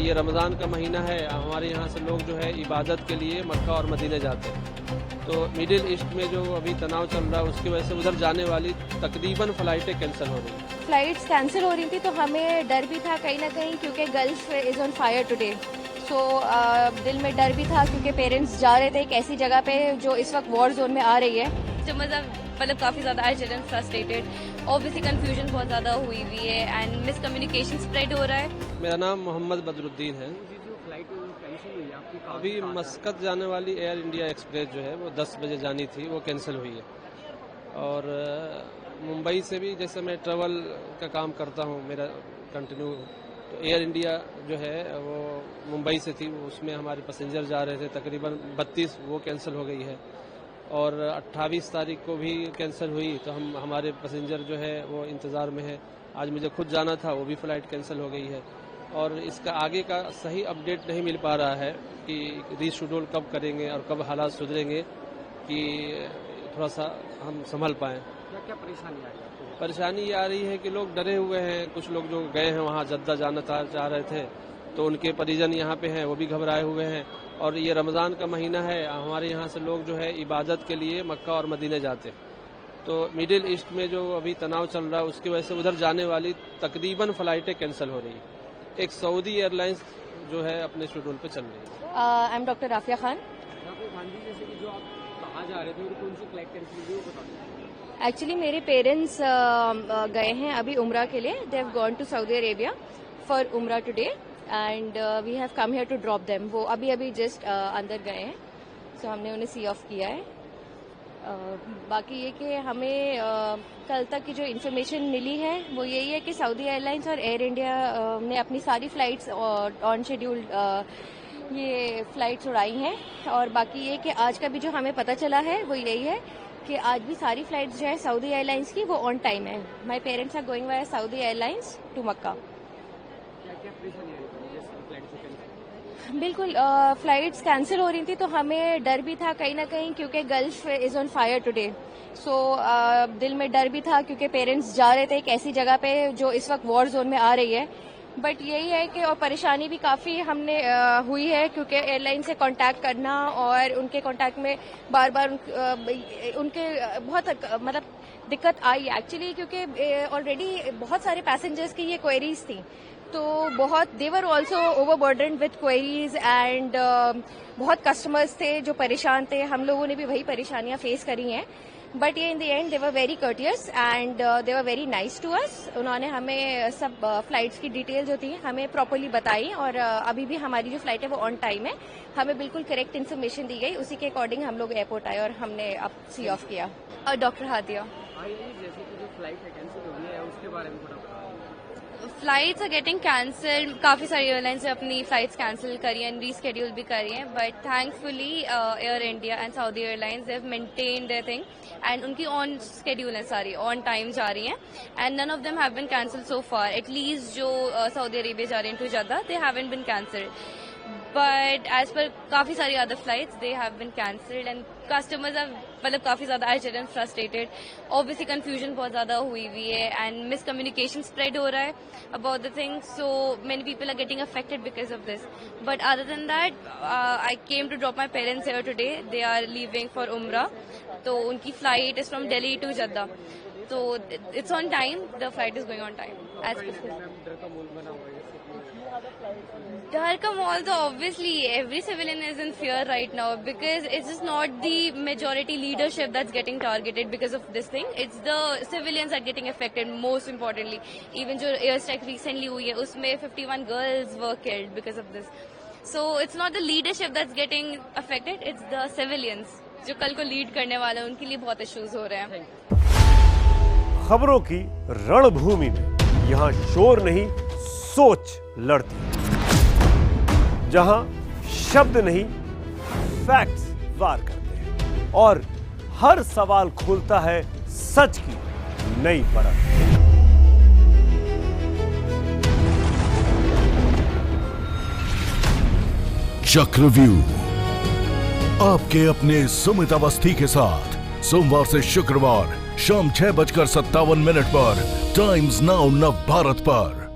ये रमज़ान का महीना है, हमारे यहाँ से लोग जो है इबादत के लिए मक्का और मदीने जाते हैं। तो मिडिल ईस्ट में जो अभी तनाव चल रहा है उसकी वजह से उधर जाने वाली तकरीबन फ़्लाइटें कैंसिल हो रही हैं। फ्लाइट्स कैंसिल हो रही थी तो हमें डर भी था कहीं ना कहीं, क्योंकि Gulf is on fire today. So दिल में डर भी था क्योंकि पेरेंट्स जा रहे थे एक ऐसी जगह पे जो इस वक्त वॉर जोन में आ रही है। जो मतलब काफ़ी ज़्यादा एजिटेड फ्रस्ट्रेटेड, ऑब्वियसली कंफ्यूजन बहुत ज़्यादा हुई है एंड मिसकम्युनिकेशन स्प्रेड हो रहा है। मेरा नाम मोहम्मद बदरुद्दीन है। अभी मस्कत जाने वाली एयर इंडिया एक्सप्रेस जो है वो 10 बजे जानी थी, वो कैंसिल हुई है। और मुंबई से भी, जैसे मैं ट्रैवल का काम करता हूँ मेरा कंटिन्यू, तो एयर इंडिया जो है वो मुंबई से थी, उसमें हमारे पैसेंजर जा रहे थे तकरीबन 32, वो कैंसिल हो गई है। और 28 तारीख को भी कैंसिल हुई, तो हमारे पैसेंजर जो है वो इंतज़ार में है। आज मुझे खुद जाना था, वो भी फ़्लाइट कैंसिल हो गई है। और इसका आगे का सही अपडेट नहीं मिल पा रहा है कि रीशेड्यूल कब करेंगे और कब हालात सुधरेंगे कि थोड़ा सा हम संभल पाएँ। क्या परेशानी आ रही है? परेशानी ये आ रही है कि लोग डरे हुए हैं। कुछ लोग जो गए हैं वहाँ जद्दा जाना चाह रहे थे, तो उनके परिजन यहाँ पे हैं, वो भी घबराए हुए हैं। और ये रमज़ान का महीना है, हमारे यहाँ से लोग जो है इबादत के लिए मक्का और मदीने जाते हैं। तो मिडिल ईस्ट में जो अभी तनाव चल रहा है उसकी वजह से उधर जाने वाली तकरीबन फ़्लाइटें कैंसिल हो रही है। एक सऊदी एयरलाइंस जो है अपने शेड्यूल पे चल रही है। I am doctor Rafia Khan. Gandhi, जैसे कि जो आप कहाँ जा रहे थे और कौन सी फ्लाइट कैंसिल हुई वो बता दीजिए। एक्चुअली मेरे पेरेंट्स गए हैं अभी उम्रा के लिए। They have gone to Saudi Arabia for उम्रा today and we have come here to drop them. वो अभी जस्ट अंदर गए हैं, सो हमने उन्हें सी ऑफ किया है। बाकी ये कि हमें कल तक की जो इन्फॉर्मेशन मिली है वो यही है कि सऊदी एयरलाइंस और एयर इंडिया ने अपनी सारी फ्लाइट्स ऑन शेड्यूल ये फ्लाइट्स उड़ाई हैं। और बाकी ये कि आज का भी जो हमें पता चला है वो यही है कि आज भी सारी फ्लाइट्स जो है सऊदी एयरलाइंस की वो ऑन टाइम है। My parents are going by Saudi airlines to Mecca. क्या परेशानी आ रही है फ्लाइट से कैंसिल? बिल्कुल, फ्लाइट्स कैंसिल हो रही थी तो हमें डर भी था कहीं ना कहीं, क्योंकि Gulf is on fire today. So दिल में डर भी था क्योंकि पेरेंट्स जा रहे थे एक ऐसी जगह पे जो इस वक्त वॉर जोन में आ रही है। बट यही है कि और परेशानी भी काफ़ी हमने हुई है, क्योंकि एयरलाइन से कांटेक्ट करना और उनके कांटेक्ट में बार बार उनके बहुत मतलब दिक्कत आई एक्चुअली, क्योंकि ऑलरेडी बहुत सारे पैसेंजर्स की ये क्वेरीज थी। तो बहुत they were also overburdened with queries and बहुत कस्टमर्स थे जो परेशान थे। हम लोगों ने भी वही परेशानियां फेस करी हैं। बट ये in the end they were very courteous and they were very nice to us. उन्होंने हमें सब फ्लाइट्स की डिटेल जो थी हमें प्रॉपरली बताई और अभी भी हमारी जो फ्लाइट है वो ऑन टाइम है। हमें बिल्कुल करेक्ट इन्फॉर्मेशन दी गई, उसी के अकॉर्डिंग हम लोग एयरपोर्ट आए और हमने अब सी ऑफ किया। और डॉक्टर हादिया, जैसे कि जो फ्लाइट है कैंसिल हो गई है उसके बारे में थोड़ा बताओ। Flights are getting cancelled. काफ़ी सारी एयरलाइंस ने अपनी फ्लाइट्स कैंसिल करी हैं, रीस्केड्यूल भी करी हैं, but thankfully Air India and Saudi airlines they have maintained their thing and उनकी ऑन स्केड्यूल है, सारी ऑन टाइम जा रही हैं and none of them have been cancelled so far. At least जो सऊदी अरेबिया जा रही हैं to Jeddah, they haven't been cancelled. But as per काफ़ी सारी other flights they have been cancelled and customers are मतलब काफ़ी ज़्यादा एजिटेड फ्रस्ट्रेटेड, ऑब्वियसली कंफ्यूजन बहुत ज़्यादा हुई है एंड मिसकम्युनिकेशन स्प्रेड हो रहा है about the thing, so many people are getting affected because of this. But other than that, I came to drop my parents here today. They are leaving for Umrah, so उनकी flight is from Delhi to Jeddah, so it's on time. The flight is going on time as per. डर का माहौल तो obviously every civilian is in fear right now because it's just not the majority leadership that's getting targeted because of this thing. It's the civilians that are getting affected most importantly. Even जो airstrike recently हुई है उसमें 51 girls were killed because of this. So it's not the leadership that's getting affected, it's the civilians जो कल को lead करने वाले हैं, उनके लिए बहुत issues हो रहे हैं। खबरों की रणभूमि में यहाँ शोर नहीं सोच लड़ती है, जहां शब्द नहीं फैक्ट्स वार करते हैं और हर सवाल खोलता है सच की नई परत। चक्रव्यूह आपके अपने सुमित अवस्थी के साथ सोमवार से शुक्रवार शाम 6:57 पर टाइम्स नाउ नव भारत पर।